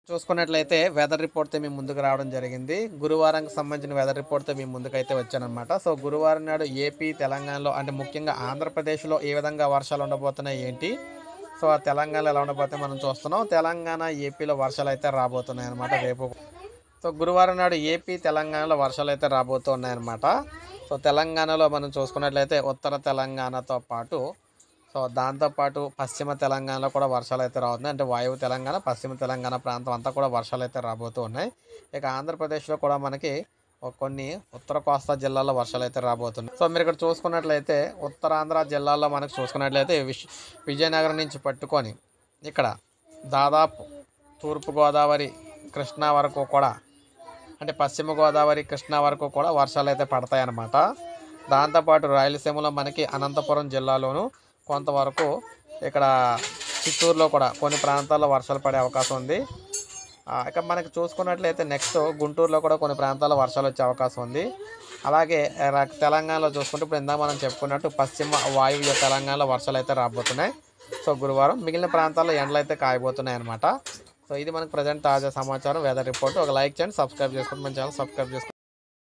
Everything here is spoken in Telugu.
చూసుకున్నట్లయితే వెదర్ రిపోర్ట్తో మీ ముందుకు రావడం జరిగింది. గురువారంకి సంబంధించిన వెదర్ రిపోర్ట్తో మీ ముందుకైతే వచ్చానమాట. సో గురువారం నాడు ఏపీ, తెలంగాణలో అంటే ముఖ్యంగా ఆంధ్రప్రదేశ్లో ఏ విధంగా వర్షాలు ఉండబోతున్నాయి ఏంటి, సో ఆ తెలంగాణలో ఎలా ఉండబోతే మనం చూస్తున్నాం. తెలంగాణ, ఏపీలో వర్షాలు అయితే రాబోతున్నాయి అన్నమాట రేపు. సో గురువారం నాడు ఏపీ, తెలంగాణలో వర్షాలు అయితే రాబోతున్నాయన్నమాట. సో తెలంగాణలో మనం చూసుకున్నట్లయితే ఉత్తర తెలంగాణతో పాటు దాంతోపాటు పశ్చిమ తెలంగాణలో కూడా వర్షాలు అయితే రాబోతున్నాయి. అంటే వాయువ్య తెలంగాణ, పశ్చిమ తెలంగాణ ప్రాంతం అంతా కూడా వర్షాలు అయితే రాబోతూ ఉన్నాయి. ఇక ఆంధ్రప్రదేశ్లో కూడా మనకి కొన్ని ఉత్తర కోస్తా జిల్లాల్లో వర్షాలు అయితే రాబోతున్నాయి. సో మీరు ఇక్కడ చూసుకున్నట్లయితే ఉత్తరాంధ్ర జిల్లాల్లో మనకు చూసుకున్నట్లయితే విజయనగరం నుంచి పట్టుకొని ఇక్కడ దాదాపు తూర్పుగోదావరి, కృష్ణా వరకు కూడా, అంటే పశ్చిమ గోదావరి, కృష్ణా వరకు కూడా వర్షాలు అయితే పడతాయన్నమాట. దాంతోపాటు రాయలసీమలో మనకి అనంతపురం జిల్లాలోను, కొంతవరకు ఇక్కడ చిత్తూరులో కూడా కొన్ని ప్రాంతాల్లో వర్షాలు పడే అవకాశం ఉంది. ఇక మనకి చూసుకున్నట్లయితే నెక్స్ట్ గుంటూరులో కూడా కొన్ని ప్రాంతాల్లో వర్షాలు వచ్చే అవకాశం ఉంది. అలాగే తెలంగాణలో చూసుకుంటే ఇప్పుడు ఇందాక మనం చెప్పుకున్నట్టు పశ్చిమ వాయువ్య తెలంగాణలో వర్షాలు అయితే రాబోతున్నాయి. సో గురువారం మిగిలిన ప్రాంతాల్లో ఎండలు అయితే కాయబోతున్నాయి అన్నమాట. సో ఇది మనకు ప్రజెంట్ తాజా సమాచారం, వెదర్ రిపోర్ట్. ఒక లైక్ చేయండి, సబ్స్క్రైబ్ చేసుకోండి, మన ఛానల్ సబ్స్క్రైబ్ చేసుకోండి.